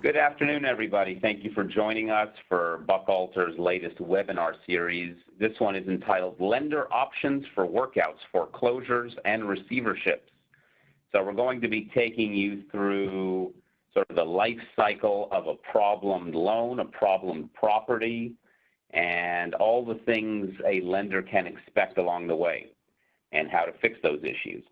Good afternoon, everybody. Thank you for joining us for Buchalter's latest webinar series. This one is entitled Lender Options for Workouts, Foreclosures, and Receiverships. So we're going to be taking you through sort of the life cycle of a problemed loan, a problemed property, and all the things a lender can expect along the way and how to fix those issues.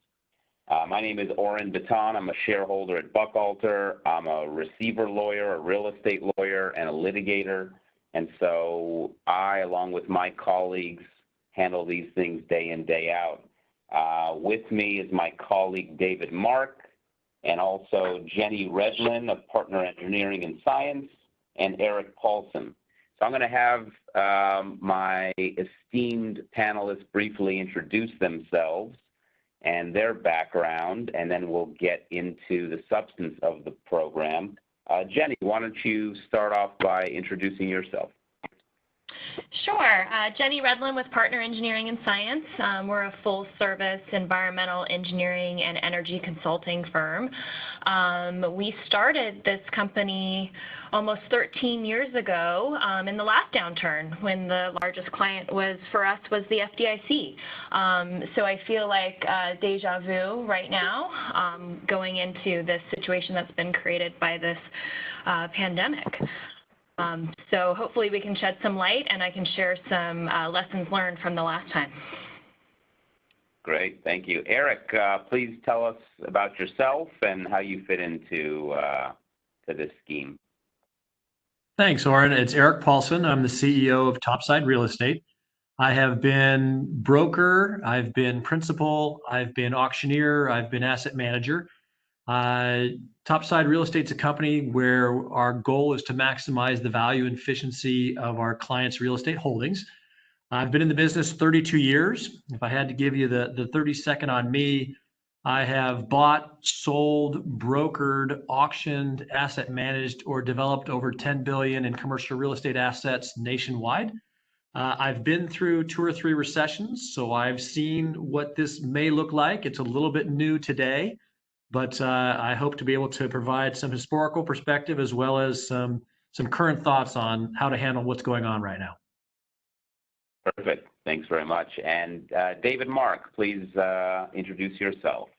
My name is Oren Baton. I'm a shareholder at Buchalter. I'm a receiver lawyer, a real estate lawyer, and a litigator. And so I, along with my colleagues, handle these things day in, day out. With me is my colleague David Mark, and also Jenny Redlin of Partner Engineering and Science, and Eric Paulson. So I'm going to have my esteemed panelists briefly introduce themselves and their background, and then we'll get into the substance of the program. Jenny, why don't you start off by introducing yourself? Sure. Jenny Redlin with Partner Engineering and Science. We're a full-service environmental engineering and energy consulting firm. We started this company almost 13 years ago in the last downturn, when the largest client for us was the FDIC. So I feel like deja vu right now, going into this situation that's been created by this pandemic. So hopefully we can shed some light, and I can share some lessons learned from the last time. Great, thank you. Eric, please tell us about yourself and how you fit into to this scheme. Thanks, Oren. It's Eric Paulson. I'm the CEO of Topside Real Estate. I have been broker, I've been principal, I've been auctioneer, I've been asset manager. Topside Real Estate's a company where our goal is to maximize the value and efficiency of our clients' real estate holdings. I've been in the business 32 years. If I had to give you the 30-second on me, I have bought, sold, brokered, auctioned, asset managed, or developed over $10 billion in commercial real estate assets nationwide. I've been through 2 or 3 recessions, so I've seen what this may look like. It's a little bit new today, but I hope to be able to provide some historical perspective as well as some current thoughts on how to handle what's going on right now. Perfect. Thanks very much. And David Mark, please introduce yourself.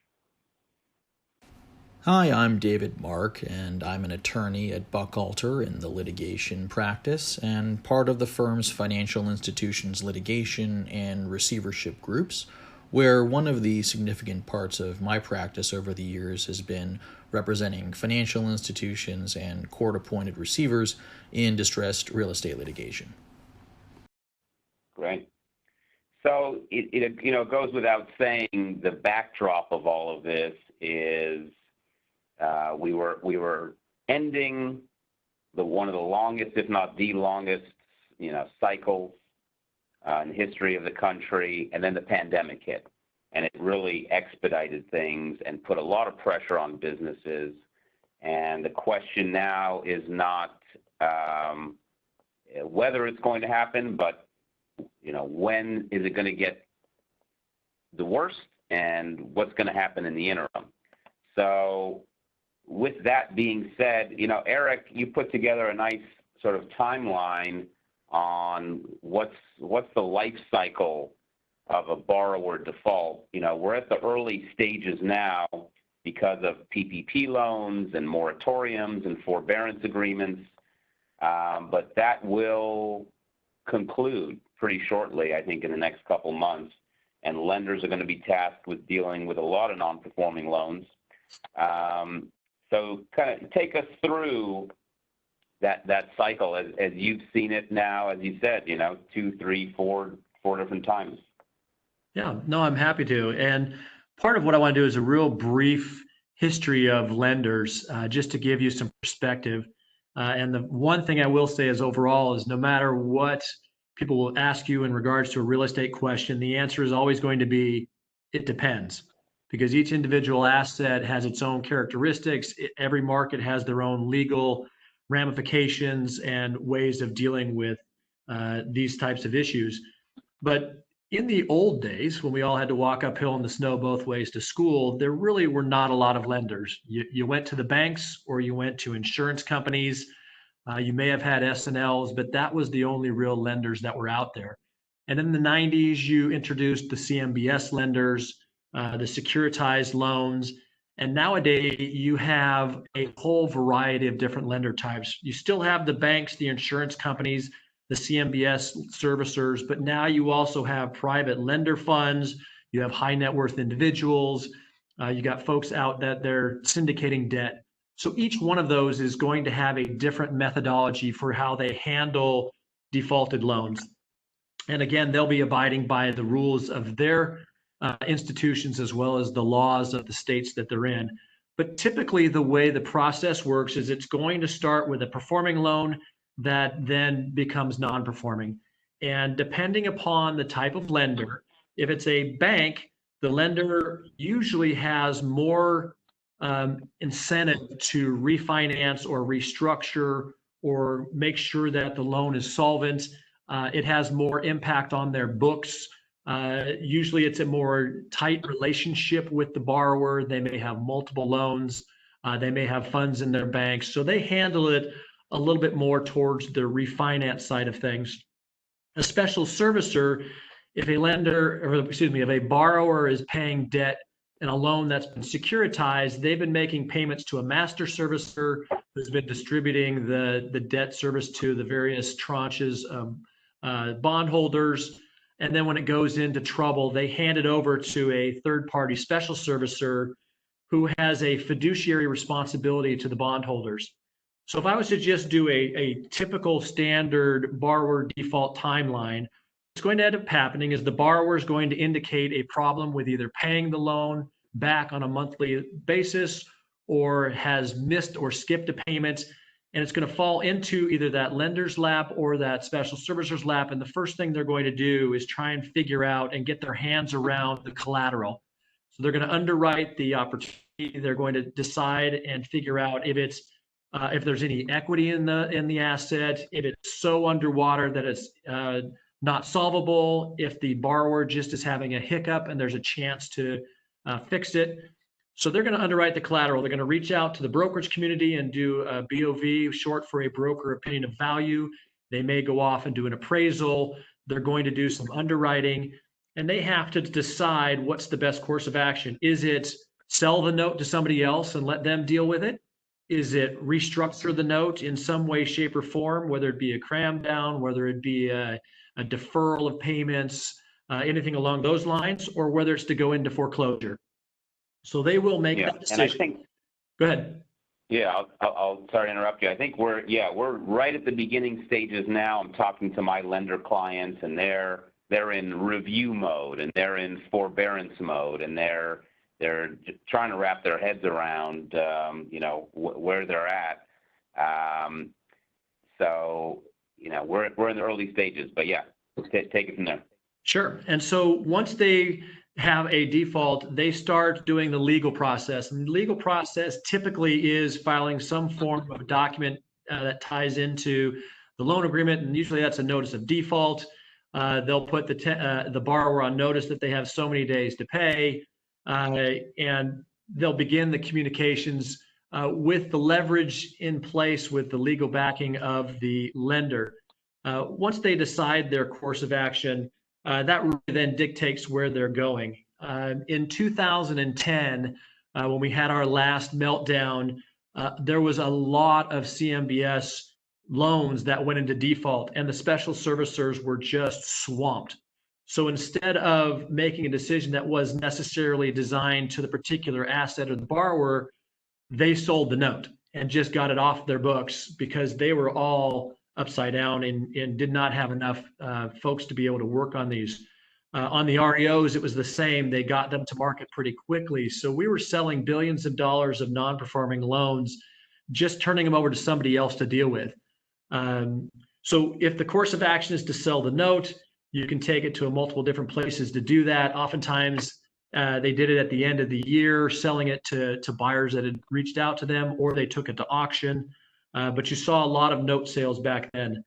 Hi, I'm David Mark, and I'm an attorney at Buchalter in the litigation practice and part of the firm's financial institutions litigation and receivership groups, where one of the significant parts of my practice over the years has been representing financial institutions and court-appointed receivers in distressed real estate litigation. Great. So it goes without saying, the backdrop of all of this is we were ending one of the longest, if not the longest, cycles in the history of the country, and then the pandemic hit, and it really expedited things and put a lot of pressure on businesses. And the question now is not whether it's going to happen, but when is it going to get the worst, and what's going to happen in the interim. So with that being said, Eric, you put together a nice sort of timeline on what's the life cycle of a borrower default. We're at the early stages now because of PPP loans and moratoriums and forbearance agreements, but that will conclude pretty shortly, I think, in the next couple months, and lenders are going to be tasked with dealing with a lot of non-performing loans. So kind of take us through that cycle as you've seen it now, as you said, 2, 3, 4 different times. Yeah, no, I'm happy to. And part of what I want to do is a real brief history of lenders, just to give you some perspective. And the one thing I will say is overall is no matter what people will ask you in regards to a real estate question, the answer is always going to be, it depends. Because each individual asset has its own characteristics. Every market has their own legal ramifications and ways of dealing with these types of issues. But In the old days, when we all had to walk uphill in the snow both ways to school, there really were not a lot of lenders. You went to the banks or you went to insurance companies. You may have had S&Ls, but that was the only real lenders that were out there. And in the 90s, you introduced the CMBS lenders, the securitized loans. And nowadays, you have a whole variety of different lender types. You still have the banks, the insurance companies, the CMBS servicers, but now you also have private lender funds. You have high net worth individuals. You got folks out that they're syndicating debt. So each one of those is going to have a different methodology for how they handle defaulted loans. And again, they'll be abiding by the rules of their institutions as well as the laws of the states that they're in. But typically, the way the process works is it's going to start with a performing loan that then becomes non-performing. And depending upon the type of lender, if it's a bank, the lender usually has more incentive to refinance or restructure or make sure that the loan is solvent. It has more impact on their books. Usually it's a more tight relationship with the borrower. They may have multiple loans. They may have funds in their banks. So they handle it a little bit more towards the refinance side of things. A special servicer, if a borrower is paying debt in a loan that's been securitized, they've been making payments to a master servicer who's been distributing the debt service to the various tranches of bondholders. And then when it goes into trouble, they hand it over to a third-party special servicer who has a fiduciary responsibility to the bondholders. So if I was to just do a typical standard borrower default timeline, what's going to end up happening is the borrower is going to indicate a problem with either paying the loan back on a monthly basis or has missed or skipped a payment. And it's going to fall into either that lender's lap or that special servicer's lap. And the first thing they're going to do is try and figure out and get their hands around the collateral. So they're going to underwrite the opportunity. They're going to decide and figure out if there's any equity in the asset, if it's so underwater that it's not solvable, if the borrower just is having a hiccup and there's a chance to fix it. So they're going to underwrite the collateral. They're going to reach out to the brokerage community and do a BOV, short for a broker opinion of value. They may go off and do an appraisal. They're going to do some underwriting, and they have to decide what's the best course of action. Is it sell the note to somebody else and let them deal with it? Is it restructure the note in some way, shape, or form, whether it be a cram down, whether it be a deferral of payments, anything along those lines, or whether it's to go into foreclosure? So they will make that decision. And I think, go ahead. Yeah, I'll sorry to interrupt you. I think we're right at the beginning stages now. I'm talking to my lender clients, and they're in review mode, and they're in forbearance mode, and they're trying to wrap their heads around where they're at. So we're in the early stages, but yeah, take it from there. Sure. And so once they have a default, they start doing the legal process. And the legal process typically is filing some form of document that ties into the loan agreement, and usually that's a notice of default. They'll put the borrower on notice that they have so many days to pay, and they'll begin the communications with the leverage in place with the legal backing of the lender. Once they decide their course of action, that really then dictates where they're going. In 2010, when we had our last meltdown, there was a lot of CMBS loans that went into default, and the special servicers were just swamped. So instead of making a decision that was necessarily designed to the particular asset or the borrower, they sold the note and just got it off their books because they were all upside down and did not have enough folks to be able to work on these. On the REOs, it was the same. They got them to market pretty quickly. So we were selling billions of dollars of non-performing loans, just turning them over to somebody else to deal with. So if the course of action is to sell the note, you can take it to multiple different places to do that. Oftentimes, they did it at the end of the year, selling it to buyers that had reached out to them, or they took it to auction. But you saw a lot of note sales back then.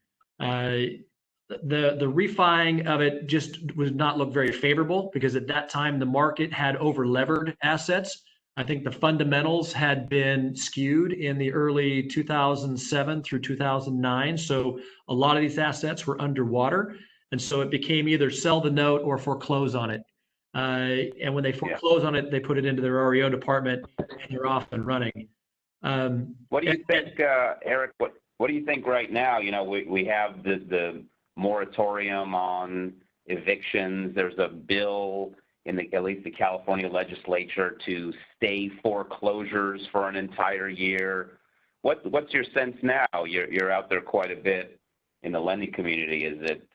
the refining of it just would not look very favorable because at that time the market had over levered assets. I think the fundamentals had been skewed in the early 2007 through 2009. So a lot of these assets were underwater. And so it became either sell the note or foreclose on it. And when they foreclose on it, they put it into their REO department and you're off and running. What do you think, Eric? What do you think right now? You know, we have the moratorium on evictions. There's a bill in at least the California legislature to stay foreclosures for an entire year. What's your sense now? You're out there quite a bit in the lending community. Is it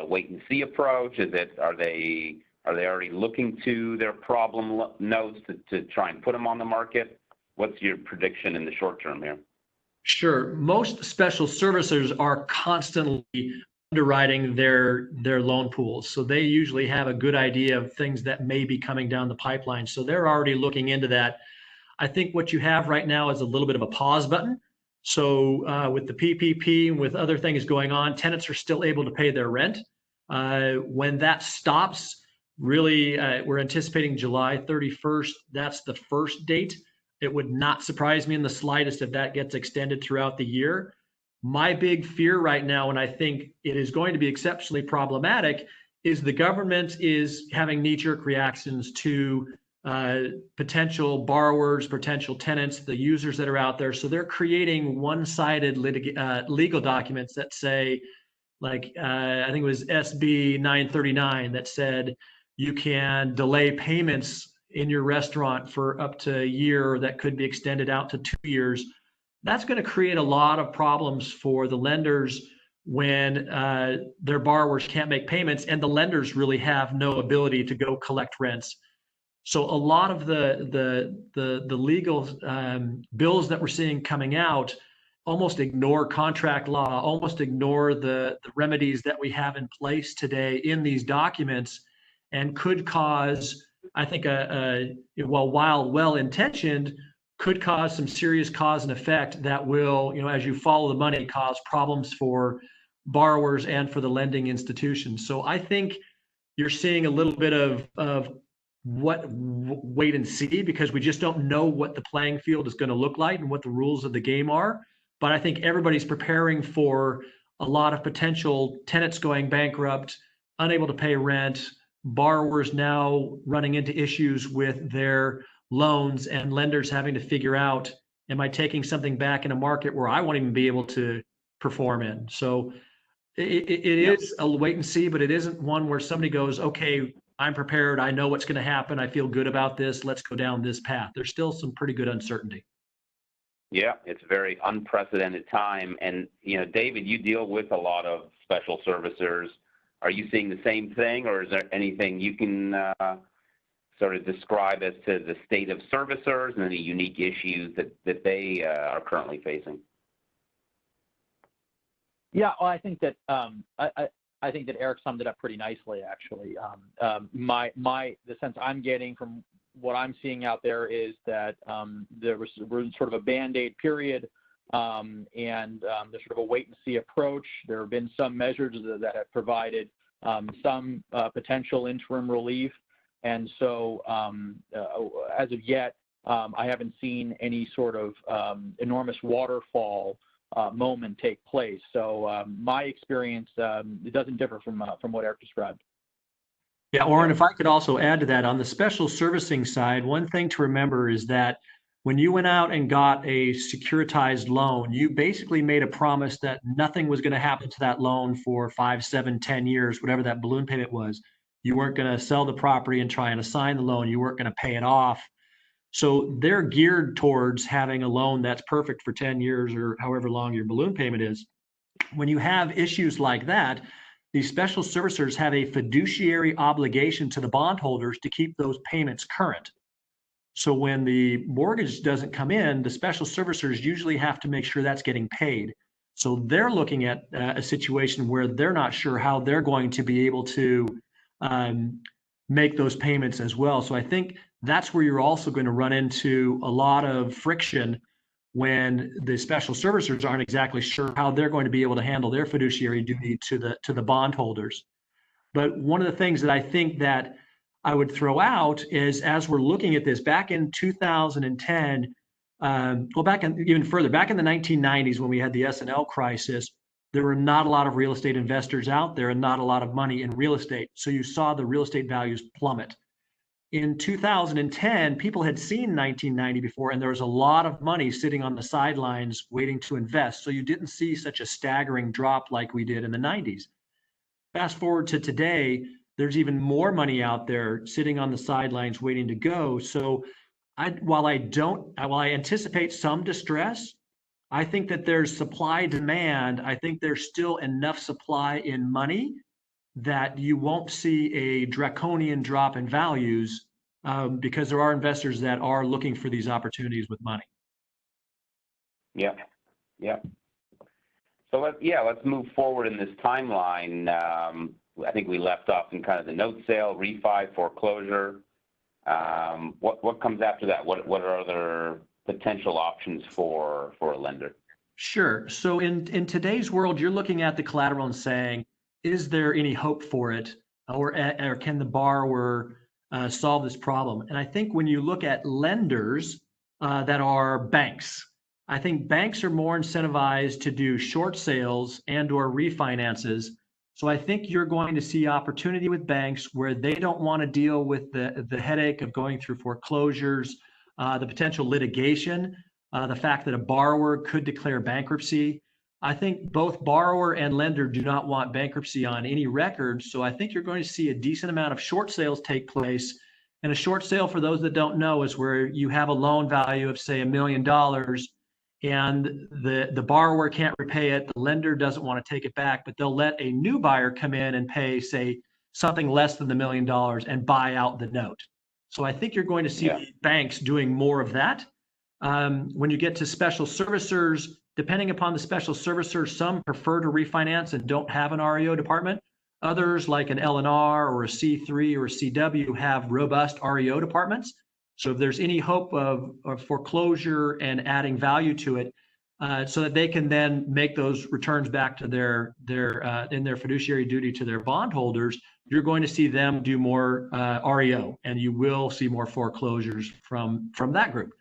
wait and see approach? Are they already looking to their problem notes to try and put them on the market? What's your prediction in the short term here? Sure. Most special servicers are constantly underwriting their loan pools. So they usually have a good idea of things that may be coming down the pipeline. So they're already looking into that. I think what you have right now is a little bit of a pause button. So with the PPP and with other things going on, tenants are still able to pay their rent. When that stops, really, we're anticipating July 31st. That's the first date. It would not surprise me in the slightest if that gets extended throughout the year. My big fear right now, and I think it is going to be exceptionally problematic, is the government is having knee-jerk reactions to potential borrowers, potential tenants, the users that are out there. So they're creating one-sided legal documents that say, like, I think it was SB 939 that said you can delay payments in your restaurant for up to a year that could be extended out to 2 years. That's going to create a lot of problems for the lenders when their borrowers can't make payments and the lenders really have no ability to go collect rents. So a lot of the legal bills that we're seeing coming out almost ignore contract law, almost ignore the remedies that we have in place today in these documents, and could cause, I think, while well-intentioned, could cause some serious cause and effect that will, as you follow the money, cause problems for borrowers and for the lending institutions. So I think you're seeing a little bit of wait and see, because we just don't know what the playing field is going to look like and what the rules of the game are. But I think everybody's preparing for a lot of potential tenants going bankrupt, unable to pay rent, borrowers now running into issues with their loans, and lenders having to figure out, am I taking something back in a market where I won't even be able to perform in? So it is a wait and see, but it isn't one where somebody goes, okay, I'm prepared. I know what's going to happen. I feel good about this. Let's go down this path. There's still some pretty good uncertainty. Yeah, it's a very unprecedented time. And, David, you deal with a lot of special servicers. Are you seeing the same thing, or is there anything you can sort of describe as to the state of servicers and any unique issues that they are currently facing? Yeah, well, I think that I think that Eric summed it up pretty nicely, actually. The sense I'm getting from what I'm seeing out there is that we're in sort of a Band-Aid period, and there's sort of a wait-and-see approach. There have been some measures that have provided some potential interim relief, and so as of yet, I haven't seen any sort of enormous waterfall moment take place. So my experience, it doesn't differ from what Eric described. Yeah, Oren, if I could also add to that, on the special servicing side, one thing to remember is that when you went out and got a securitized loan, you basically made a promise that nothing was going to happen to that loan for 5, 7, 10 years, whatever that balloon payment was. You weren't going to sell the property and try and assign the loan. You weren't going to pay it off. So they're geared towards having a loan that's perfect for 10 years or however long your balloon payment is. When you have issues like that, these special servicers have a fiduciary obligation to the bondholders to keep those payments current. So when the mortgage doesn't come in, the special servicers usually have to make sure that's getting paid. So they're looking at a situation where they're not sure how they're going to be able to make those payments as well. So I think that's where you're also going to run into a lot of friction when the special servicers aren't exactly sure how they're going to be able to handle their fiduciary duty to the bondholders. But one of the things that I think that I would throw out is, as we're looking at this, back in 2010, even further, back in the 1990s when we had the S&L crisis, there were not a lot of real estate investors out there and not a lot of money in real estate. So you saw the real estate values plummet. In 2010, people had seen 1990 before, and there was a lot of money sitting on the sidelines waiting to invest. So you didn't see such a staggering drop like we did in the 90s. Fast forward to today, there's even more money out there sitting on the sidelines waiting to go. So while I anticipate some distress, I think that there's supply demand. I think there's still enough supply in money that you won't see a draconian drop in values, because there are investors that are looking for these opportunities with money. Yeah. So let's move forward in this timeline. I think we left off in kind of the note sale, refi, foreclosure. What comes after that? What are other potential options for a lender? Sure. So in today's world, you're looking at the collateral and saying, is there any hope for it, or can the borrower solve this problem? And I think when you look at lenders that are banks, I think banks are more incentivized to do short sales and or refinances. So I think you're going to see opportunity with banks where they don't want to deal with the headache of going through foreclosures, the potential litigation, the fact that a borrower could declare bankruptcy. I think both borrower and lender do not want bankruptcy on any record. So I think you're going to see a decent amount of short sales take place. And a short sale, for those that don't know, is where you have a loan value of, say, $1 million, and the borrower can't repay it. The lender doesn't want to take it back, but they'll let a new buyer come in and pay, say, something less than the $1 million and buy out the note. So I think you're going to see banks doing more of that. When you get to special servicers, depending upon the special servicer, some prefer to refinance and don't have an REO department. Others, like an L&R or a C3 or a CW, have robust REO departments. So if there's any hope of foreclosure and adding value to it, so that they can then make those returns back to their fiduciary duty to their bondholders, you're going to see them do more REO, and you will see more foreclosures from that group.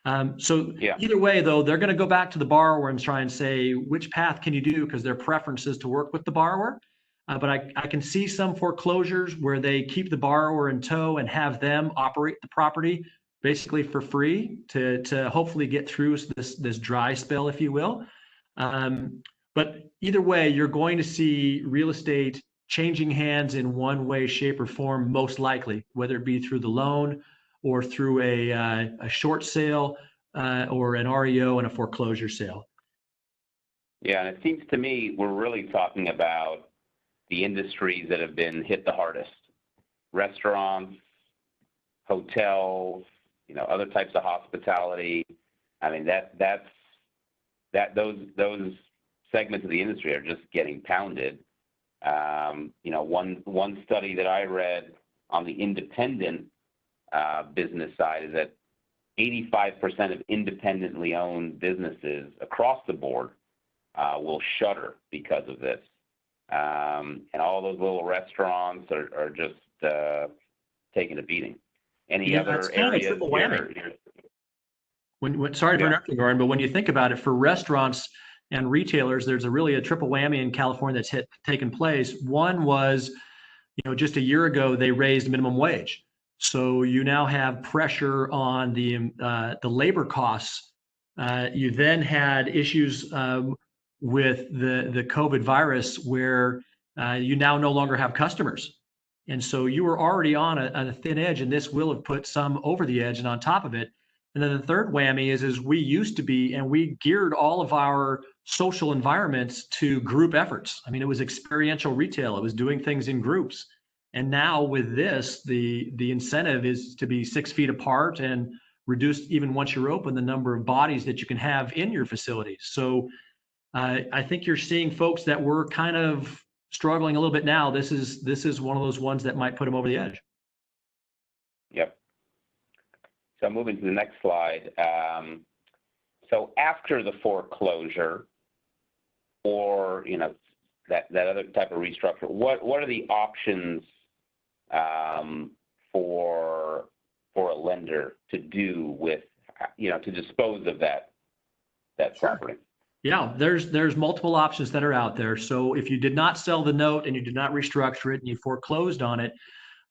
Either way, though, they're going to go back to the borrower and try and say, which path can you do? Because their preference is to work with the borrower. But I can see some foreclosures where they keep the borrower in tow and have them operate the property basically for free to hopefully get through this dry spell, if you will. But either way, you're going to see real estate changing hands in one way, shape, or form, most likely, whether it be through the loan or through a short sale or an REO and a foreclosure sale. Yeah, and it seems to me we're really talking about the industries that have been hit the hardest: restaurants, hotels, other types of hospitality. I mean, those segments of the industry are just getting pounded. One study that I read on the independent business side is that 85% of independently owned businesses across the board will shutter because of this. And all those little restaurants are just taking a beating. Any other areas? Sorry for interrupting, Gordon, but when you think about it, for restaurants and retailers, there's really a triple whammy in California that's taken place. One was, just a year ago, they raised minimum wage. So you now have pressure on the labor costs. You then had issues with the COVID virus where you now no longer have customers. And so you were already on a thin edge, and this will have put some over the edge and on top of it. And then the third whammy is we used to be, and we geared all of our social environments to group efforts. I mean, it was experiential retail. It was doing things in groups. And now with this, the incentive is to be 6 feet apart and reduce, even once you're open, the number of bodies that you can have in your facilities. So I think you're seeing folks that were kind of struggling a little bit now. This is one of those ones that might put them over the edge. Yep. So moving to the next slide. So after the foreclosure, or that other type of restructure, what are the options for a lender to do with to dispose of that property? Yeah, there's multiple options that are out there. So if you did not sell the note and you did not restructure it and you foreclosed on it,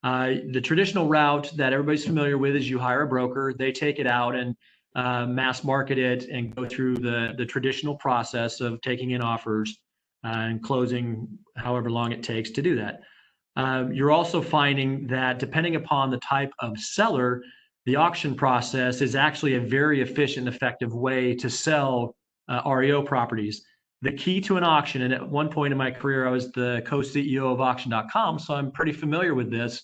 the traditional route that everybody's familiar with is you hire a broker, they take it out and mass market it and go through the traditional process of taking in offers and closing however long it takes to do that. You're also finding that depending upon the type of seller, the auction process is actually a very efficient and effective way to sell REO properties. The key to an auction, and at one point in my career, I was the co-CEO of auction.com, so I'm pretty familiar with this.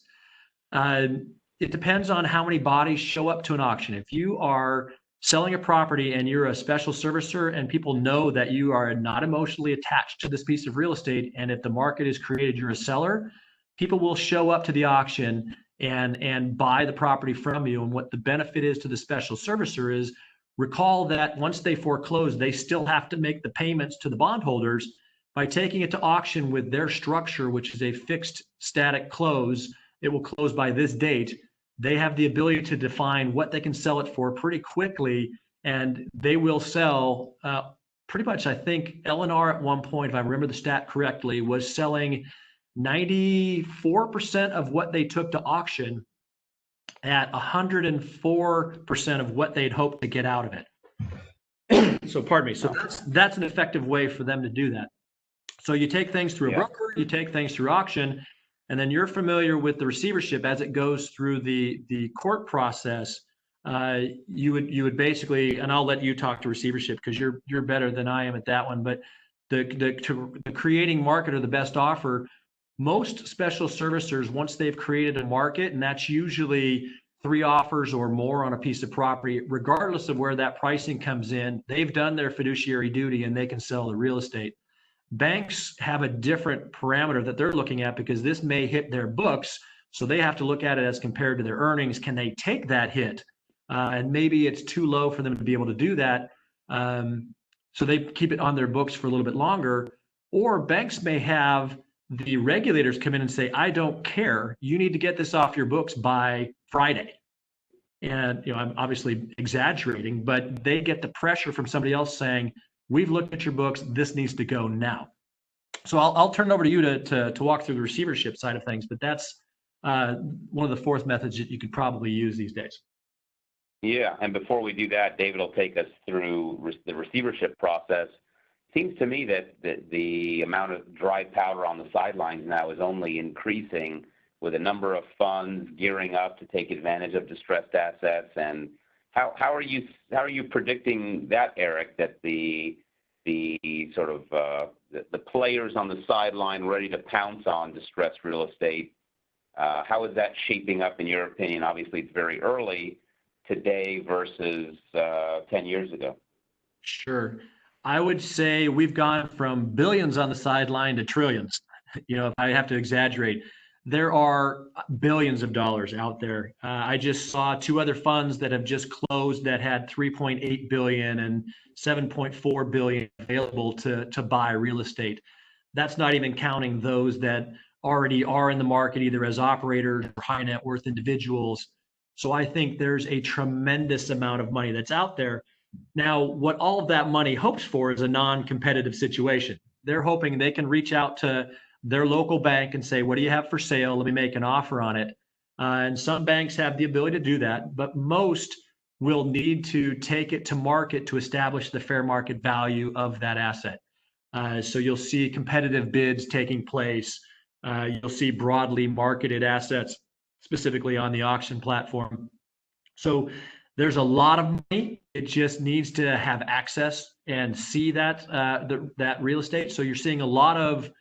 It depends on how many bodies show up to an auction. If you are selling a property and you're a special servicer and people know that you are not emotionally attached to this piece of real estate, and if the market is created, you're a seller, people will show up to the auction and buy the property from you. And what the benefit is to the special servicer is, recall that once they foreclose, they still have to make the payments to the bondholders. By taking it to auction with their structure, which is a fixed static close, it will close by this date. They have the ability to define what they can sell it for pretty quickly, and they will sell pretty much. I think L&R at one point, if I remember the stat correctly, was selling 94% of what they took to auction at 104% of what they'd hoped to get out of it. So pardon me. So that's an effective way for them to do that. So you take things through a broker, you take things through auction, and then you're familiar with the receivership as it goes through the court process. You would basically, and I'll let you talk to receivership because you're better than I am at that one. But the creating market or the best offer, most special servicers, once they've created a market, and that's usually 3 offers or more on a piece of property, regardless of where that pricing comes in, they've done their fiduciary duty and they can sell the real estate. Banks have a different parameter that they're looking at because this may hit their books. So they have to look at it as compared to their earnings. Can they take that hit? And maybe it's too low for them to be able to do that. So they keep it on their books for a little bit longer. Or banks may have the regulators come in and say, I don't care. You need to get this off your books by Friday. And I'm obviously exaggerating, but they get the pressure from somebody else saying, we've looked at your books, this needs to go now. So I'll turn it over to you to walk through the receivership side of things, but that's one of the 4th methods that you could probably use these days. Yeah, and before we do that, David will take us through the receivership process. Seems to me that the amount of dry powder on the sidelines now is only increasing with a number of funds gearing up to take advantage of distressed assets. And how are you predicting that, Eric, that the sort of the players on the sideline ready to pounce on distressed real estate, how is that shaping up in your opinion? Obviously, it's very early today versus 10 years ago. Sure. I would say we've gone from billions on the sideline to trillions. If I have to exaggerate, there are billions of dollars out there. I just saw 2 other funds that have just closed that had 3.8 billion and 7.4 billion available to buy real estate. That's not even counting those that already are in the market, either as operators or high net worth individuals. So I think there's a tremendous amount of money that's out there. Now, what all of that money hopes for is a non-competitive situation. They're hoping they can reach out to their local bank and say, what do you have for sale? Let me make an offer on it. And some banks have the ability to do that, but most will need to take it to market to establish the fair market value of that asset. So you'll see competitive bids taking place. You'll see broadly marketed assets, specifically on the auction platform. So there's a lot of money. It just needs to have access and see that that real estate. So you're seeing a lot of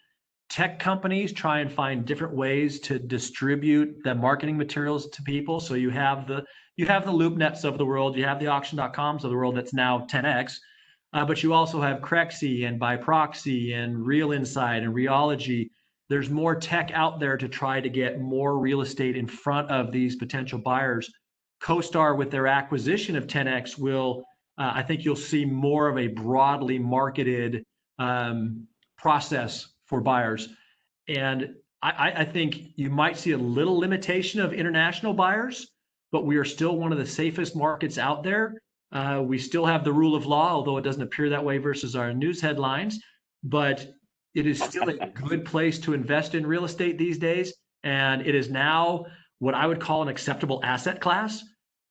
tech companies try and find different ways to distribute the marketing materials to people. So you have the LoopNets of the world, you have the auction.coms of the world that's now 10x, but you also have Crexi and By Proxy and Real Insight and Reology. There's more tech out there to try to get more real estate in front of these potential buyers. CoStar, with their acquisition of 10x, will I think you'll see more of a broadly marketed process for buyers. And I think you might see a little limitation of international buyers, but we are still one of the safest markets out there. We still have the rule of law, although it doesn't appear that way versus our news headlines. But it is still a good place to invest in real estate these days. And it is now what I would call an acceptable asset class.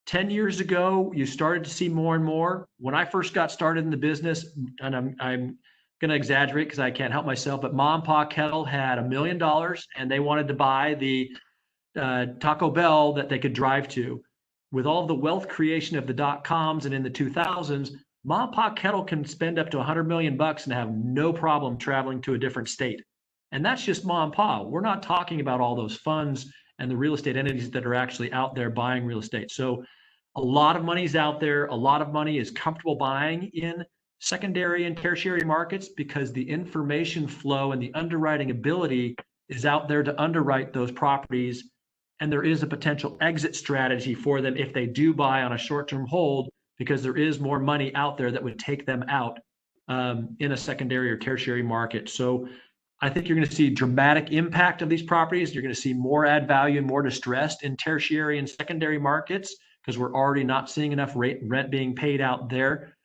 10 years ago, you started to see more and more. When I first got started in the business, and I'm going to exaggerate because I can't help myself, but Mom and Pa Kettle had $1 million and they wanted to buy the Taco Bell that they could drive to. With all the wealth creation of the .coms and in the 2000s, Mom and Pa Kettle can spend up to $100 million and have no problem traveling to a different state. And that's just Mom and Pa. We're not talking about all those funds and the real estate entities that are actually out there buying real estate. So a lot of money's out there. A lot of money is comfortable buying in secondary and tertiary markets because the information flow and the underwriting ability is out there to underwrite those properties. And there is a potential exit strategy for them if they do buy on a short-term hold, because there is more money out there that would take them out in a secondary or tertiary market. So I think you're going to see dramatic impact of these properties. You're going to see more add value and more distressed in tertiary and secondary markets because we're already not seeing enough rent being paid out there.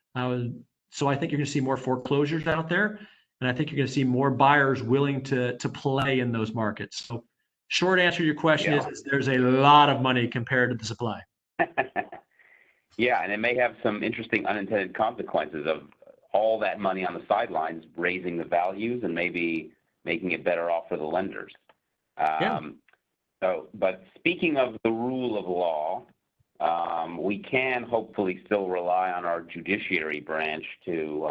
So I think you're going to see more foreclosures out there, and I think you're going to see more buyers willing to play in those markets. So short answer to your question is there's a lot of money compared to the supply. Yeah, and it may have some interesting unintended consequences of all that money on the sidelines raising the values and maybe making it better off for the lenders. But speaking of the rule of law, we can hopefully still rely on our judiciary branch to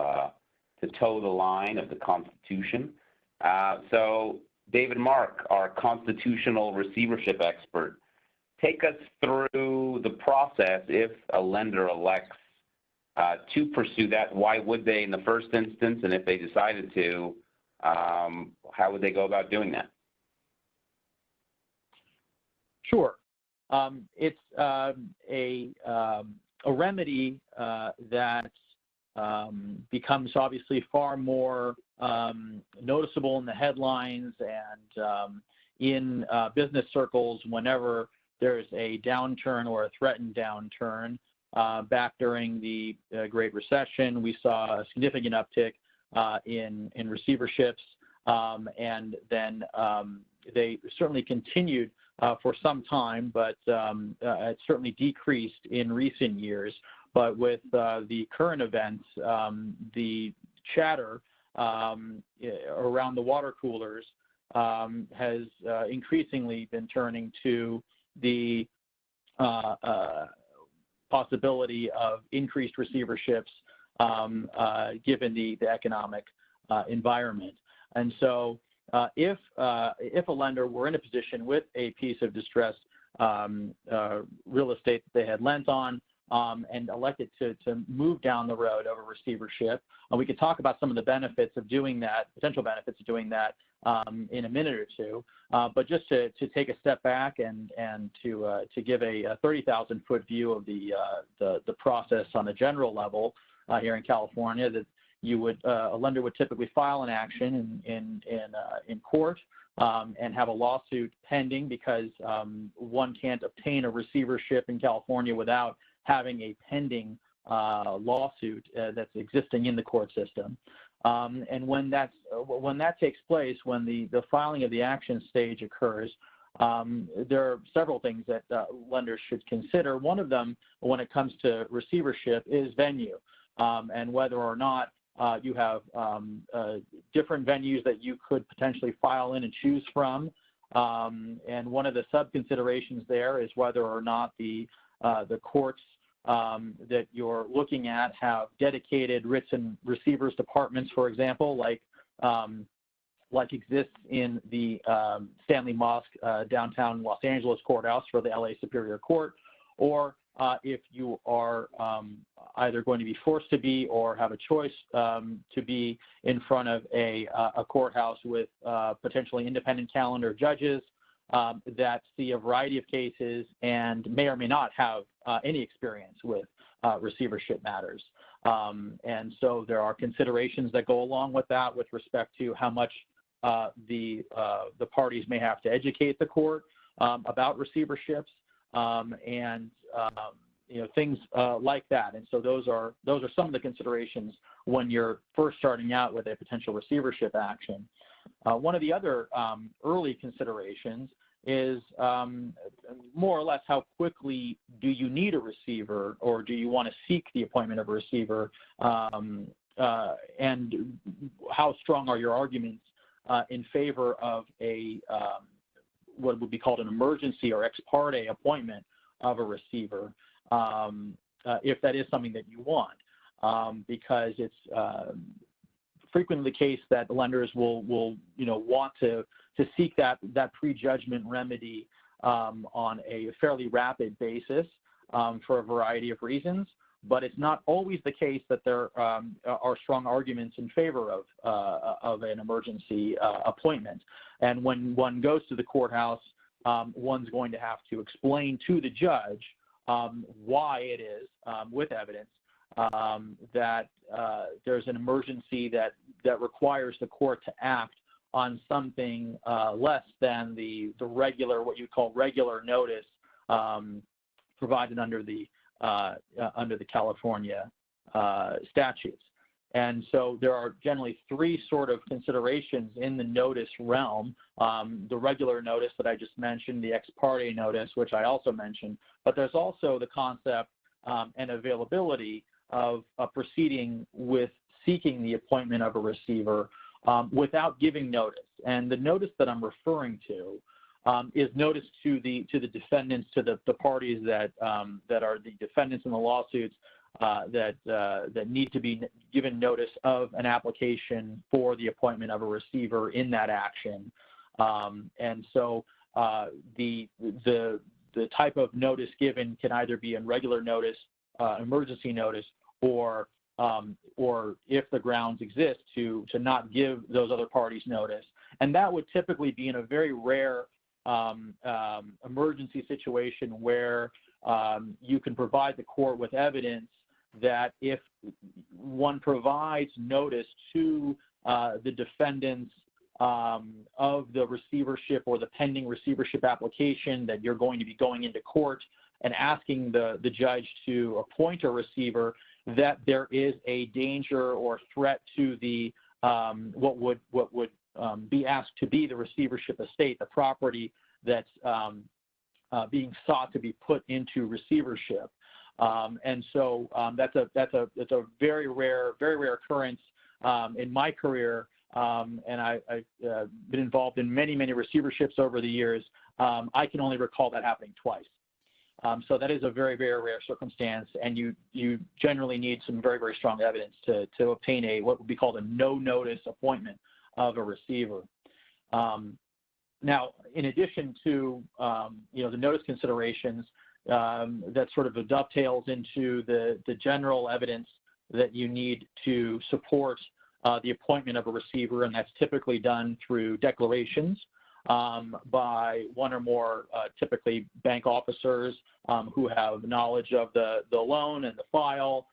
toe the line of the Constitution. So David Mark, our constitutional receivership expert, take us through the process if a lender elects to pursue that. Why would they in the first instance? And if they decided to, how would they go about doing that? Sure. It's a remedy that becomes obviously far more noticeable in the headlines and in business circles whenever there's a downturn or a threatened downturn. Back during the Great Recession, we saw a significant uptick in receiverships, and then they certainly continued for some time, but it certainly decreased in recent years. But with the current events, the chatter around the water coolers has increasingly been turning to the possibility of increased receiverships given the economic environment. And so if a lender were in a position with a piece of distressed real estate that they had lent on and elected to move down the road of a receivership, we could talk about some of the benefits of doing that, potential benefits of doing that in a minute or two. But just to take a step back and to give a 30,000-foot view of the process on a general level here in California, that a lender would typically file an action in court and have a lawsuit pending because one can't obtain a receivership in California without having a pending lawsuit that's existing in the court system. And when that takes place, when the filing of the action stage occurs, there are several things that lenders should consider. One of them, when it comes to receivership, is venue, and whether or not you have different venues that you could potentially file in and choose from. And one of the sub-considerations there is whether or not the courts that you're looking at have dedicated writs and receivers departments, for example, like exists in the Stanley Mosque downtown Los Angeles courthouse for the LA Superior Court, or if you are either going to be forced to be or have a choice to be in front of a courthouse with potentially independent calendar judges that see a variety of cases and may or may not have any experience with receivership matters. And so there are considerations that go along with that with respect to how much the parties may have to educate the court about receiverships and things like that. And so those are some of the considerations when you're first starting out with a potential receivership action. One of the other early considerations is more or less how quickly do you need a receiver, or do you want to seek the appointment of a receiver, and how strong are your arguments in favor of a what would be called an emergency or ex parte appointment of a receiver, if that is something that you want, because it's frequently the case that the lenders will want to seek that prejudgment remedy on a fairly rapid basis for a variety of reasons. But it's not always the case that there are strong arguments in favor of an emergency appointment. And when one goes to the courthouse, one's going to have to explain to the judge why it is, with evidence, that there's an emergency that requires the court to act on something less than the regular, what you call regular notice provided under the California statutes. And so there are generally three sort of considerations in the notice realm: the regular notice that I just mentioned, the ex parte notice, which I also mentioned, but there's also the concept and availability of proceeding with seeking the appointment of a receiver without giving notice. And the notice that I'm referring to is notice to the defendants, to the parties that are the defendants in the lawsuits that need to be given notice of an application for the appointment of a receiver in that action. And so the type of notice given can either be a regular notice, emergency notice, or if the grounds exist to not give those other parties notice. And that would typically be in a very rare emergency situation where you can provide the court with evidence that if one provides notice to the defendants of the receivership or the pending receivership application that you're going to be going into court and asking the judge to appoint a receiver, that there is a danger or threat to the what would be asked to be the receivership estate, the property that's being sought to be put into receivership. And so that's a very rare occurrence in my career, and I've been involved in many receiverships over the years. I can only recall that happening twice. So that is a very rare circumstance, and you generally need some very strong evidence to obtain what would be called a no-notice appointment of a receiver. Now, in addition to the notice considerations, that sort of dovetails into the general evidence that you need to support the appointment of a receiver, and that's typically done through declarations by one or more, typically bank officers who have knowledge of the loan and the file,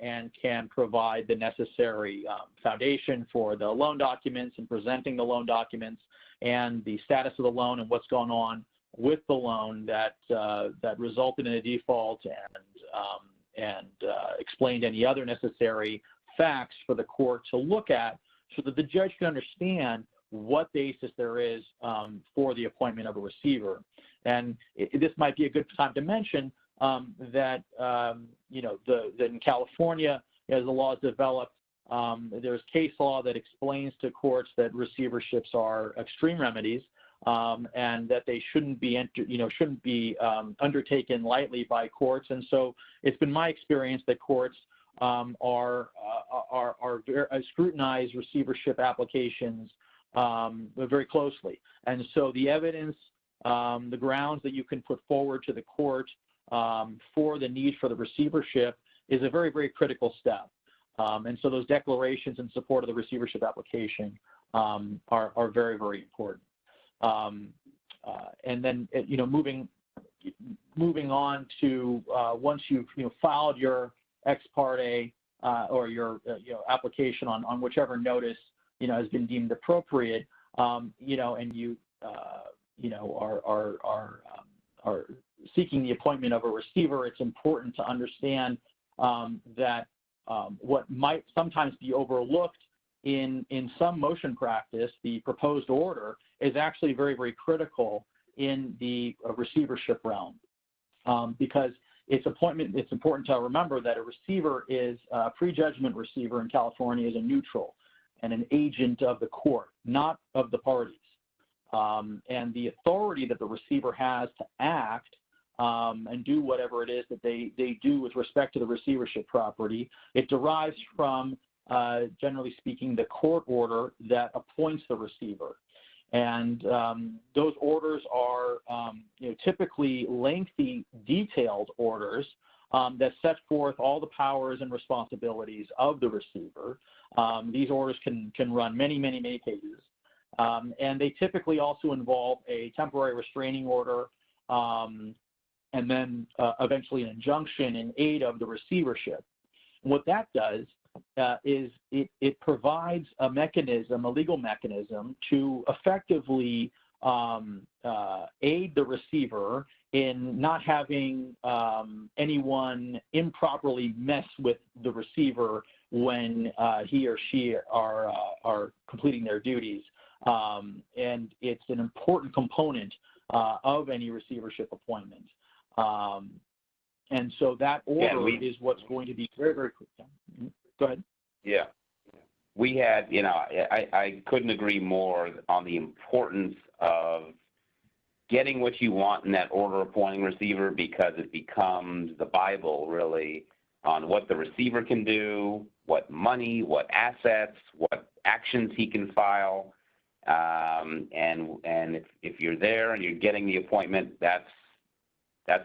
and can provide the necessary foundation for the loan documents and presenting the loan documents and the status of the loan and what's going on with the loan that resulted in a default, and explained any other necessary facts for the court to look at, so that the judge can understand what basis there is for the appointment of a receiver. And this might be a good time to mention that in California, as the law is developed, there's case law that explains to courts that receiverships are extreme remedies, and that they shouldn't be undertaken lightly by courts. And so it's been my experience that courts scrutinize receivership applications very closely. And so the evidence, the grounds that you can put forward to the court for the need for the receivership is a very critical step. And so those declarations in support of the receivership application are very important. And then moving on to once you've filed your ex parte or your application on whichever notice has been deemed appropriate, and you are seeking the appointment of a receiver, it's important to understand that what might sometimes be overlooked in some motion practice, the proposed order, is actually very, very critical in the receivership realm, because it's important to remember that a receiver is a prejudgment receiver in California is a neutral and an agent of the court, not of the parties. And the authority that the receiver has to act and do whatever it is that they do with respect to the receivership property, it derives from, generally speaking, the court order that appoints the receiver. And those orders are typically lengthy, detailed orders that set forth all the powers and responsibilities of the receiver. These orders can run many, many, many pages. And they typically also involve a temporary restraining order and then eventually an injunction in aid of the receivership. And what that does is it provides a mechanism, a legal mechanism, to effectively aid the receiver in not having anyone improperly mess with the receiver when he or she are completing their duties. And it's an important component of any receivership appointment. And so that order is what's going to be very, very quick. Go ahead. Yeah. We had, I couldn't agree more on the importance of getting what you want in that order appointing receiver, because it becomes the Bible, really, on what the receiver can do, what money, what assets, what actions he can file. And if you're there and you're getting the appointment, that's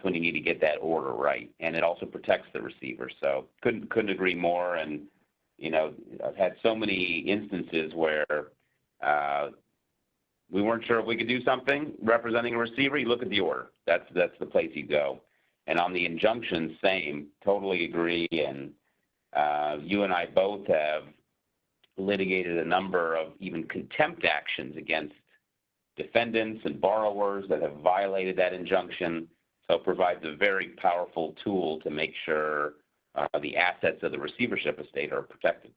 when you need to get that order right, and it also protects the receiver. So couldn't agree more. And I've had so many instances where we weren't sure if we could do something representing a receiver. You look at the order. That's the place you go. And on the injunction, same. Totally agree. And you and I both have litigated a number of even contempt actions against defendants and borrowers that have violated that injunction. So it provides a very powerful tool to make sure the assets of the receivership estate are protected.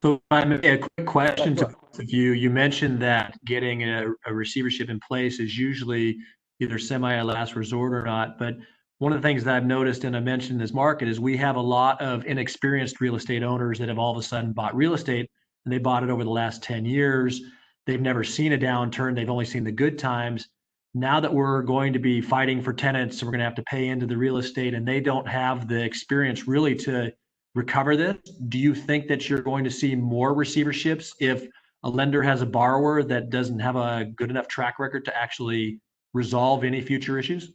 So a quick question to both of you. You mentioned that getting a receivership in place is usually either semi or last resort or not. But one of the things that I've noticed, and I mentioned in this market, is we have a lot of inexperienced real estate owners that have all of a sudden bought real estate, and they bought it over the last 10 years. They've never seen a downturn. They've only seen the good times. Now that we're going to be fighting for tenants, so we're going to have to pay into the real estate, and they don't have the experience really to recover this. Do you think that you're going to see more receiverships if a lender has a borrower that doesn't have a good enough track record to actually resolve any future issues?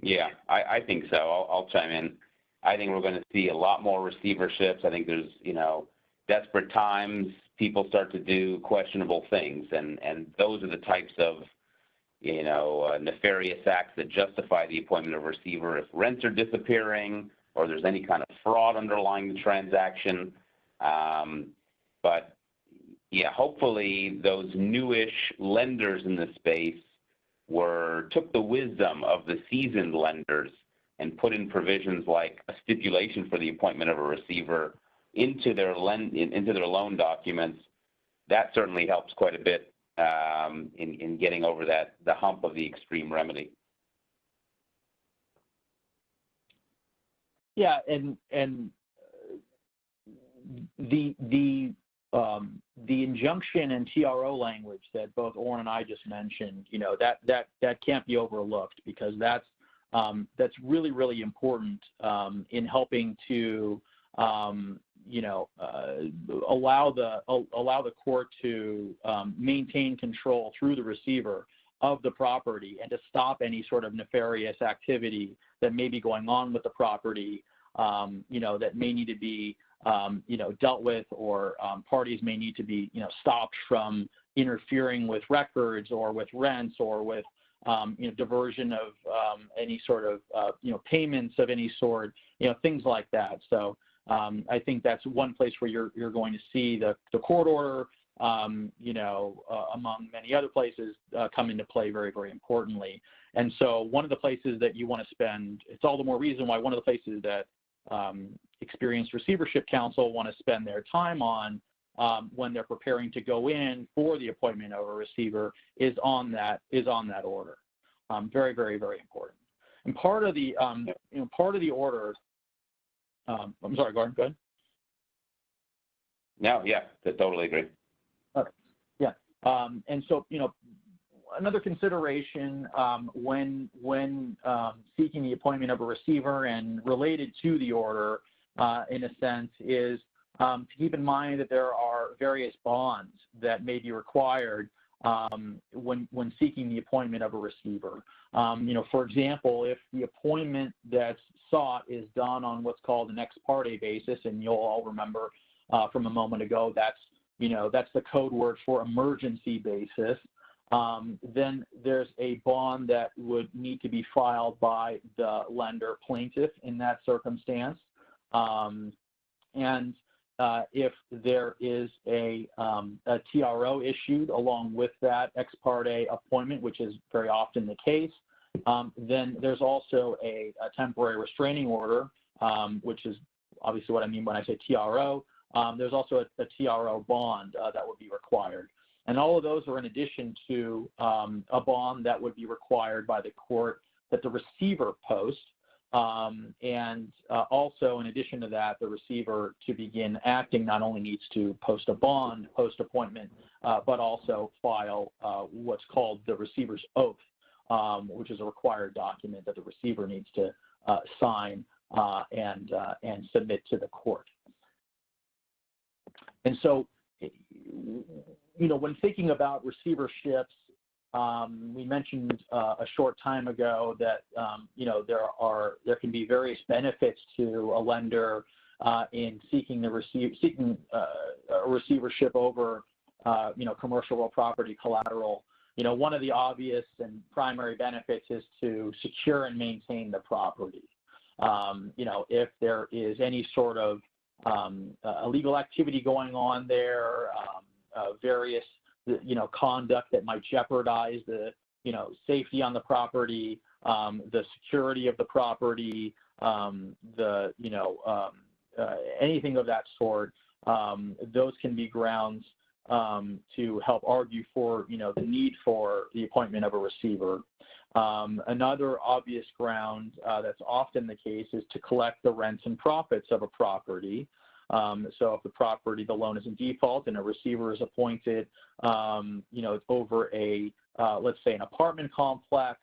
Yeah, I think so. I'll chime in. I think we're going to see a lot more receiverships. I think there's, desperate times, people start to do questionable things, and those are the types of, nefarious acts that justify the appointment of a receiver. If rents are disappearing or there's any kind of fraud underlying the transaction. But yeah, hopefully those newish lenders in the space took the wisdom of the seasoned lenders and put in provisions like a stipulation for the appointment of a receiver into their loan documents. That certainly helps quite a bit in getting over the hump of the extreme remedy. Yeah, and the injunction and TRO language that both Orrin and I just mentioned, that can't be overlooked, because that's really, really important in helping to allow the court to maintain control through the receiver of the property, and to stop any sort of nefarious activity that may be going on with the property, that may need to be, dealt with, or parties may need to be, stopped from interfering with records or with rents or with diversion of any sort of payments of any sort, things like that. So I think that's one place where you're going to see the court order, among many other places, come into play very, very importantly. And so one of the places that you want to spend, it's all the more reason why one of the places that experienced receivership counsel want to spend their time on when they're preparing to go in for the appointment of a receiver is on that order. Very, very, very important. And part of the order. I'm sorry, Gordon. Go ahead. No, yeah, I totally agree. Okay. Yeah. And so another consideration when seeking the appointment of a receiver and related to the order, in a sense, is to keep in mind that there are various bonds that may be required when seeking the appointment of a receiver. For example, if the appointment that's sought is done on what's called an ex parte basis, and you'll all remember from a moment ago, that's the code word for emergency basis. Then there's a bond that would need to be filed by the lender plaintiff in that circumstance. If there is a TRO issued along with that ex parte appointment, which is very often the case, then there's also a temporary restraining order, which is obviously what I mean when I say TRO. There's also a TRO bond that would be required. And all of those are in addition to a bond that would be required by the court that the receiver posts. Also, in addition to that, the receiver, to begin acting, not only needs to post a bond post-appointment, but also file what's called the receiver's oath, which is a required document that the receiver needs to sign and submit to the court. And so, when thinking about receiverships, we mentioned a short time ago that there can be various benefits to a lender in seeking a receivership over commercial real property collateral. One of the obvious and primary benefits is to secure and maintain the property. If there is any sort of illegal activity going on there, various conduct that might jeopardize the safety on the property, the security of the property, anything of that sort, those can be grounds to help argue for the need for the appointment of a receiver. Another obvious ground that's often the case is to collect the rents and profits of a property. So if the loan is in default and a receiver is appointed, over let's say an apartment complex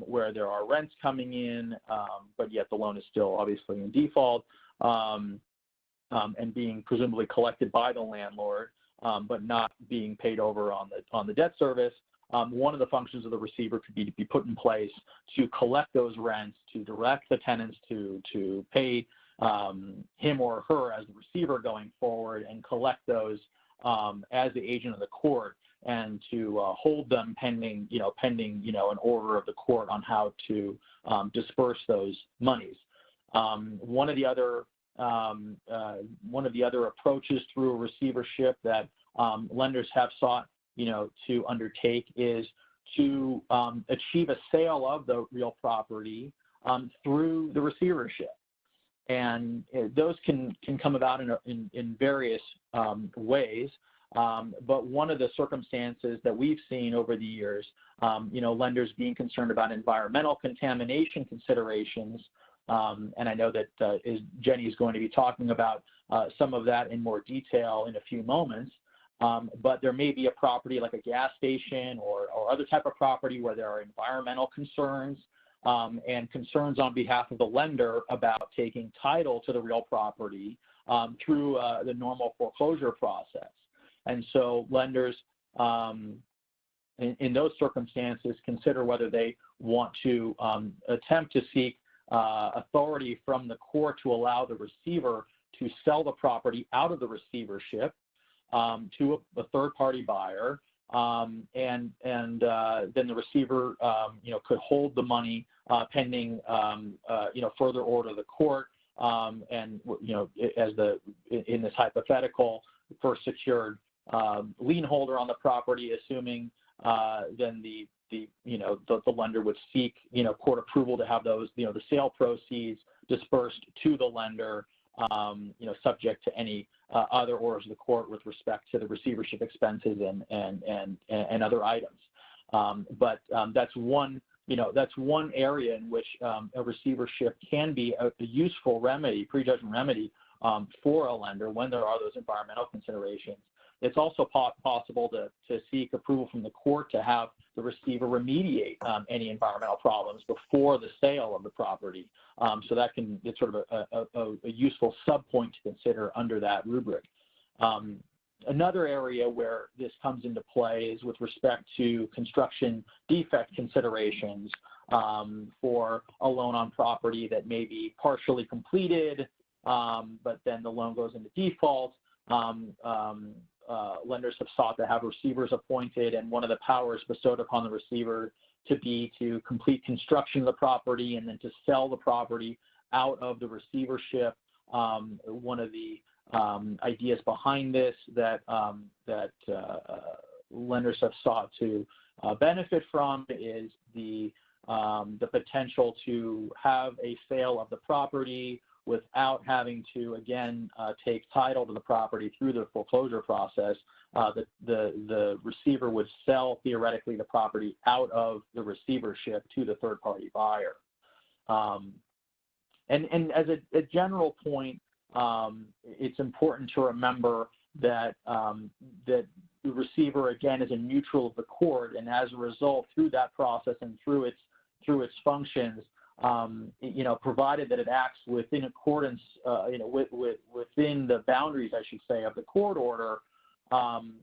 where there are rents coming in, but yet the loan is still obviously in default and being presumably collected by the landlord, but not being paid over on the debt service. One of the functions of the receiver could be to be put in place to collect those rents, to direct the tenants to pay him or her as the receiver going forward and collect those as the agent of the court, and to hold them pending an order of the court on how to disperse those monies. One of the other approaches through a receivership that lenders have sought to undertake is to achieve a sale of the real property through the receivership. And those can come about in various ways. But one of the circumstances that we've seen over the years, lenders being concerned about environmental contamination considerations, and I know that Jenny is going to be talking about some of that in more detail in a few moments. But there may be a property like a gas station or other type of property where there are environmental concerns and concerns on behalf of the lender about taking title to the real property through the normal foreclosure process. And so lenders in those circumstances consider whether they want to attempt to seek authority from the court to allow the receiver to sell the property out of the receivership to a third-party buyer and then the receiver, could hold the money pending, further order of the court, and in this hypothetical, first secured lien holder on the property, assuming then the lender would seek court approval to have those the sale proceeds dispersed to the lender, subject to any other orders of the court with respect to the receivership expenses and other items. But that's one area in which a receivership can be a useful remedy, prejudgment remedy for a lender when there are those environmental considerations. It's also possible to seek approval from the court to have the receiver remediate any environmental problems before the sale of the property. So it's sort of a useful subpoint to consider under that rubric. Another area where this comes into play is with respect to construction defect considerations for a loan on property that may be partially completed, but then the loan goes into default. Lenders have sought to have receivers appointed, and one of the powers bestowed upon the receiver to complete construction of the property and then to sell the property out of the receivership. One of the ideas behind this that lenders have sought to benefit from is the potential to have a sale of the property without having to, again, take title to the property through the foreclosure process. The receiver would sell, theoretically, the property out of the receivership to the third-party buyer. And as a general point, it's important to remember that that the receiver, again, is a neutral of the court, and as a result, through that process and through its functions, provided that it acts within accordance, within the boundaries, I should say, of the court order, and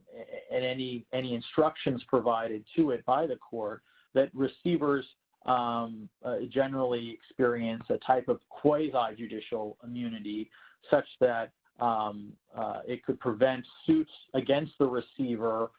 any instructions provided to it by the court, that receivers generally experience a type of quasi-judicial immunity, such that it could prevent suits against the receiver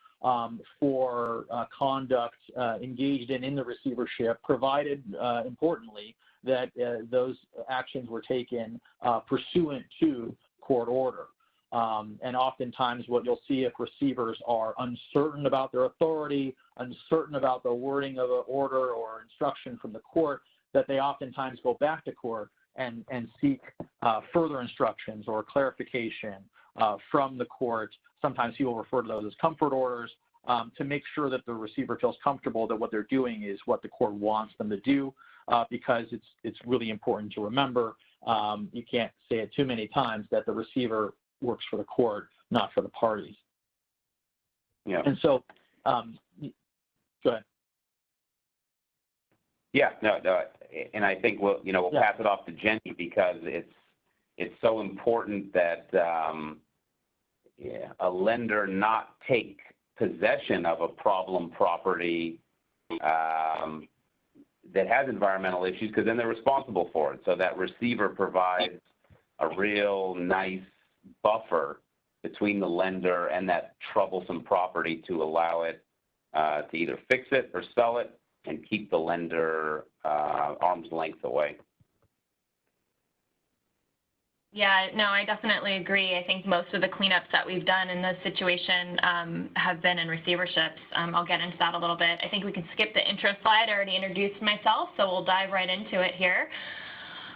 for conduct engaged in the receivership, provided, importantly, that those actions were taken pursuant to court order. And oftentimes what you'll see if receivers are uncertain about their authority, uncertain about the wording of an order or instruction from the court, that they oftentimes go back to court and seek further instructions or clarification from the court. Sometimes he will refer to those as comfort orders, to make sure that the receiver feels comfortable that what they're doing is what the court wants them to do, because it's really important to remember, you can't say it too many times, that the receiver works for the court, not for the parties. Yeah. And so, go ahead. Yeah, no, and I think we'll pass it off to Jenny, because it's so important that a lender not take possession of a problem property that has environmental issues, because then they're responsible for it. So that receiver provides a real nice buffer between the lender and that troublesome property to allow it to either fix it or sell it and keep the lender arm's length away. Yeah, no, I definitely agree. I think most of the cleanups that we've done in this situation have been in receiverships. I'll get into that a little bit. I think we can skip the intro slide. I already introduced myself, so we'll dive right into it here.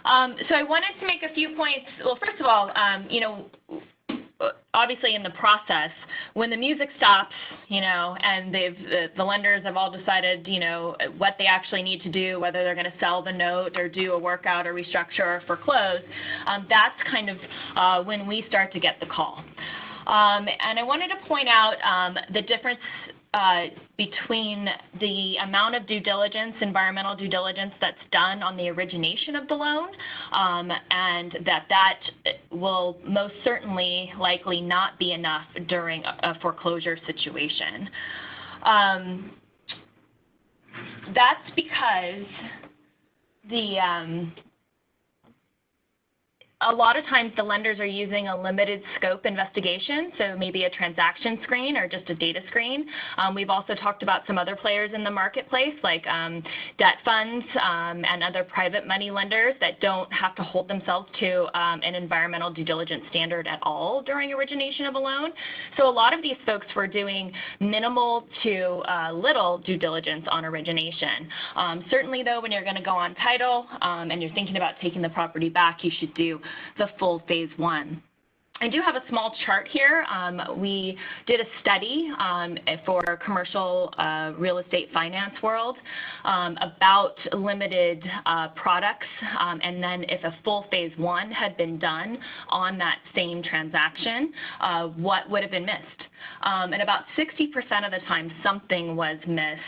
So I wanted to make a few points. Well, first of all, obviously in the process, when the music stops, and the lenders have all decided, what they actually need to do, whether they're going to sell the note or do a workout or restructure or foreclose, that's kind of when we start to get the call. And I wanted to point out the difference between the amount of due diligence, environmental due diligence, that's done on the origination of the loan, and that will most certainly likely not be enough during a foreclosure situation. That's because a lot of times the lenders are using a limited scope investigation, so maybe a transaction screen or just a data screen. We've also talked about some other players in the marketplace like debt funds and other private money lenders that don't have to hold themselves to an environmental due diligence standard at all during origination of a loan. So a lot of these folks were doing minimal to little due diligence on origination. Certainly though, when you're going to go on title and you're thinking about taking the property back, you should do the full phase one. I do have a small chart here. We did a study for commercial real estate finance world about limited products, and then if a full phase one had been done on that same transaction, what would have been missed? And about 60% of the time, something was missed.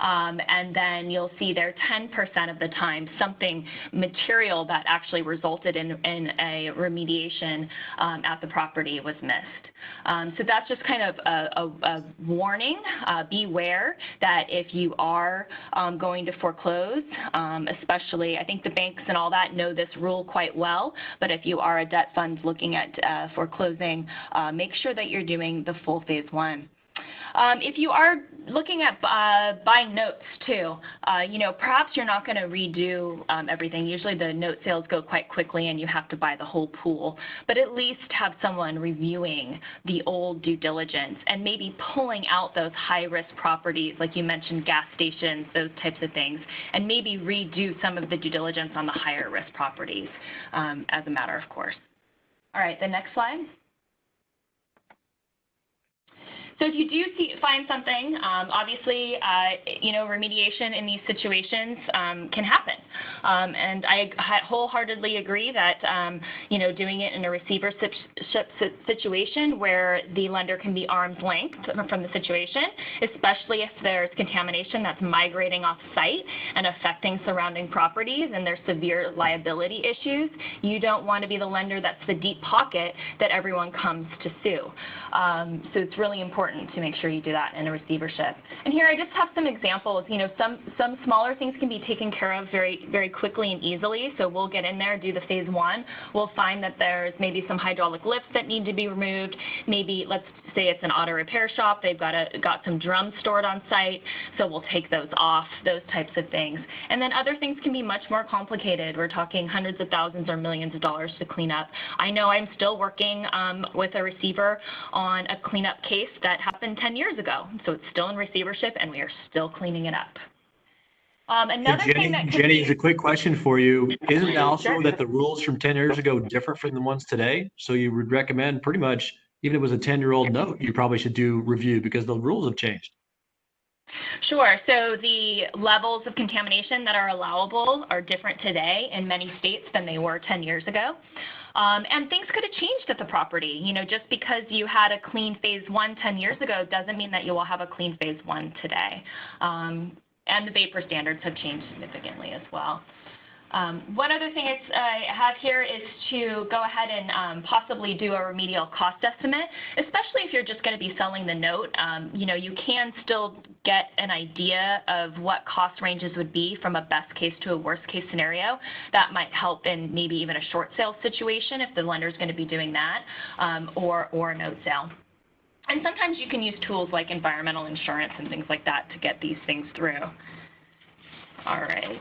And then you'll see there 10% of the time something material that actually resulted in a remediation at the property was missed. So that's just kind of a warning. Beware that if you are going to foreclose, especially I think the banks and all that know this rule quite well, but if you are a debt fund looking at foreclosing, make sure that you're doing the full phase one. If you are looking at buying notes too, perhaps you're not going to redo everything. Usually the note sales go quite quickly and you have to buy the whole pool, but at least have someone reviewing the old due diligence and maybe pulling out those high-risk properties, like you mentioned, gas stations, those types of things, and maybe redo some of the due diligence on the higher-risk properties as a matter of course. All right, the next slide. So if you do find something, obviously, remediation in these situations can happen. And I wholeheartedly agree that, doing it in a receivership situation where the lender can be arm's length from the situation, especially if there's contamination that's migrating off site and affecting surrounding properties and there's severe liability issues, you don't want to be the lender that's the deep pocket that everyone comes to sue. So it's really important to make sure you do that in a receivership. And here I just have some examples. Some smaller things can be taken care of very, very quickly and easily. So we'll get in there, do the phase one. We'll find that there's maybe some hydraulic lifts that need to be removed. Maybe let's say it's an auto repair shop. They've got some drums stored on site. So we'll take those off, those types of things. And then other things can be much more complicated. We're talking hundreds of thousands or millions of dollars to clean up. I know I'm still working with a receiver on a cleanup case that happened 10 years ago. So it's still in receivership and we are still cleaning it up. Jenny, is a quick question for you. Isn't it also that the rules from 10 years ago different from the ones today? So you would recommend pretty much, even if it was a 10-year-old note, you probably should do review because the rules have changed. Sure. So the levels of contamination that are allowable are different today in many states than they were 10 years ago. And things could have changed at the property. Just because you had a clean phase one 10 years ago doesn't mean that you will have a clean phase one today. And the vapor standards have changed significantly as well. One other thing I have here is to go ahead and possibly do a remedial cost estimate, especially if you're just going to be selling the note. You can still get an idea of what cost ranges would be from a best case to a worst case scenario. That might help in maybe even a short sale situation if the lender is going to be doing that, or a note sale. And sometimes you can use tools like environmental insurance and things like that to get these things through. All right.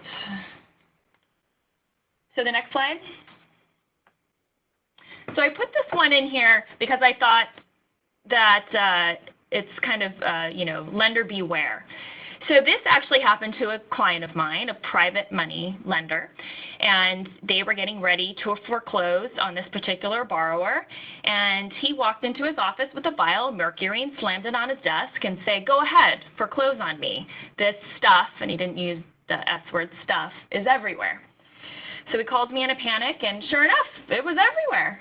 So the next slide. So I put this one in here because I thought that it's kind of, lender beware. So this actually happened to a client of mine, a private money lender, and they were getting ready to foreclose on this particular borrower, and he walked into his office with a vial of mercury and slammed it on his desk and said, "Go ahead, foreclose on me. This stuff," and he didn't use the S word, stuff, "is everywhere." So he called me in a panic, and sure enough, it was everywhere.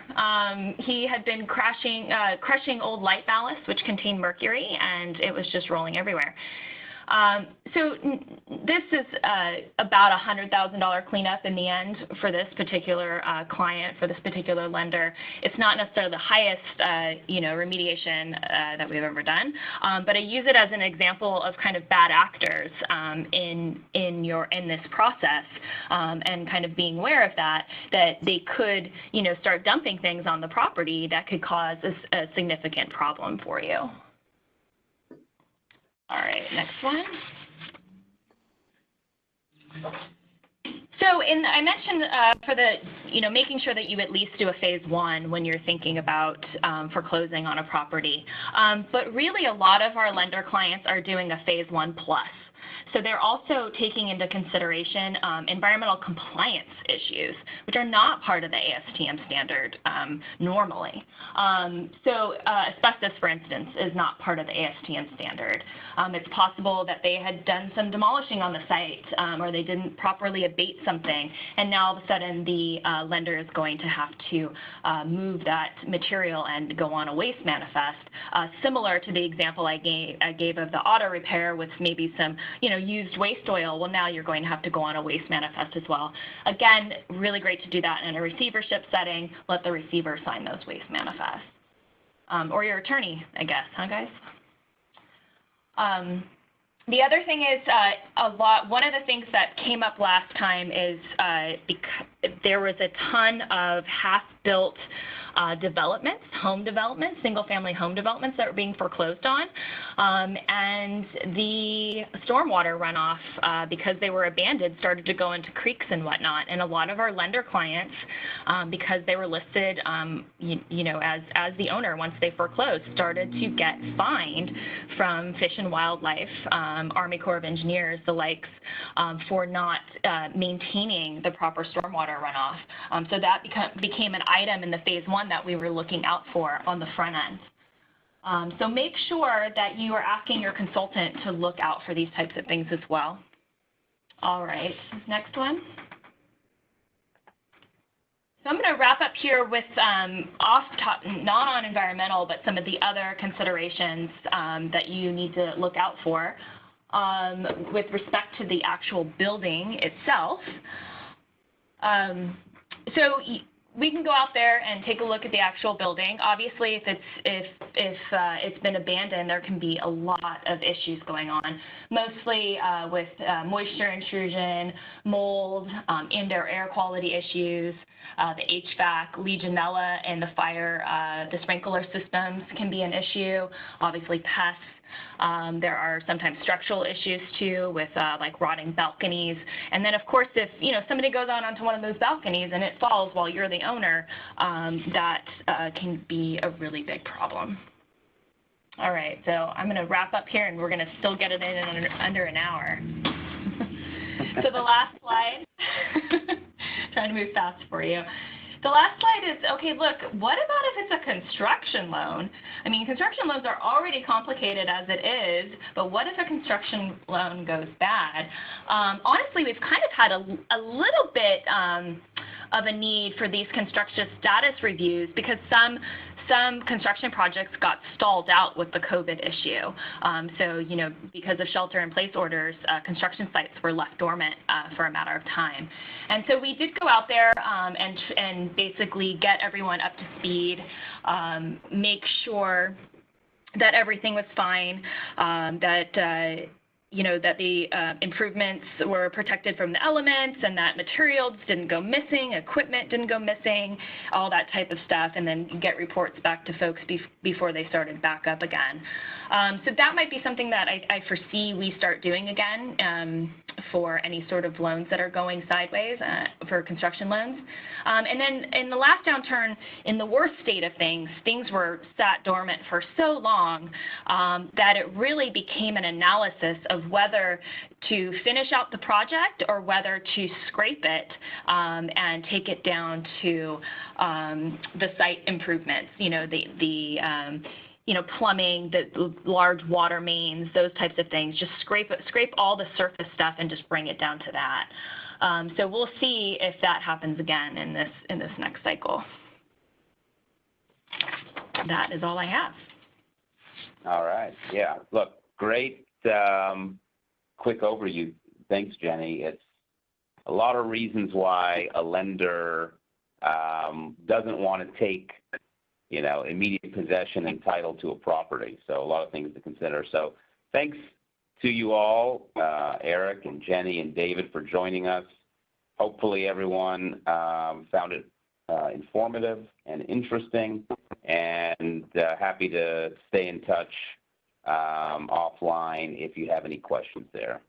He had been crushing old light ballast, which contained mercury, and it was just rolling everywhere. So this is about a $100,000 cleanup in the end for this particular client, for this particular lender. It's not necessarily the highest, remediation that we've ever done, but I use it as an example of kind of bad actors in this process, and kind of being aware of that they could, start dumping things on the property that could cause a significant problem for you. All right, next one. So I mentioned for the, making sure that you at least do a phase one when you're thinking about foreclosing on a property. But really a lot of our lender clients are doing a phase 1+. So they're also taking into consideration environmental compliance issues, which are not part of the ASTM standard normally. So asbestos, for instance, is not part of the ASTM standard. It's possible that they had done some demolishing on the site, or they didn't properly abate something, and now all of a sudden the lender is going to have to move that material and go on a waste manifest, similar to the example I gave of the auto repair with maybe some, used waste oil. Well, now you're going to have to go on a waste manifest as well. Again, really great to do that in a receivership setting. Let the receiver sign those waste manifests. Or your attorney, I guess, huh, guys? The other thing is one of the things that came up last time is there was a ton of half-built developments, home developments, single-family home developments that were being foreclosed on, and the stormwater runoff, because they were abandoned, started to go into creeks and whatnot. And a lot of our lender clients, because they were listed, as the owner once they foreclosed, started to get fined from Fish and Wildlife, Army Corps of Engineers, the likes, for not maintaining the proper stormwater runoff. So that became an item in the phase 1 that we were looking out for on the front end. So make sure that you are asking your consultant to look out for these types of things as well. All right, next one. So I'm going to wrap up here with not on environmental, but some of the other considerations that you need to look out for with respect to the actual building itself. So we can go out there and take a look at the actual building. Obviously, if it's been abandoned, there can be a lot of issues going on, mostly with moisture intrusion, mold, indoor air quality issues, the HVAC, Legionella, and the fire, the sprinkler systems can be an issue. Obviously, pests. There are sometimes structural issues too with like rotting balconies. And then of course, if somebody goes out onto one of those balconies and it falls while you're the owner, that can be a really big problem. All right, so I'm going to wrap up here and we're going to still get it in under an hour. So the last slide, trying to move fast for you. The last slide is, okay, look, what about if it's a construction loan? I mean, construction loans are already complicated as it is, but what if a construction loan goes bad? Honestly, we've kind of had a little bit of a need for these construction status reviews because some construction projects got stalled out with the COVID issue. So, because of shelter-in-place orders, construction sites were left dormant for a matter of time. And so we did go out there and basically get everyone up to speed, make sure that everything was fine, that the improvements were protected from the elements and that materials didn't go missing, equipment didn't go missing, all that type of stuff, and then get reports back to folks before they started back up again. So that might be something that I foresee we start doing again for any sort of loans that are going sideways for construction loans. And then in the last downturn, in the worst state of things were sat dormant for so long that it really became an analysis of whether to finish out the project or whether to scrape it and take it down to the site improvements, plumbing, the large water mains, those types of things. Just scrape all the surface stuff and just bring it down to that. So we'll see if that happens again in this next cycle. That is all I have. All right. Yeah. Look, great quick overview. Thanks, Jenny. It's a lot of reasons why a lender doesn't want to take, immediate possession and title to a property. So a lot of things to consider. So thanks to you all, Eric and Jenny and David, for joining us. Hopefully everyone found it informative and interesting, and happy to stay in touch offline if you have any questions there.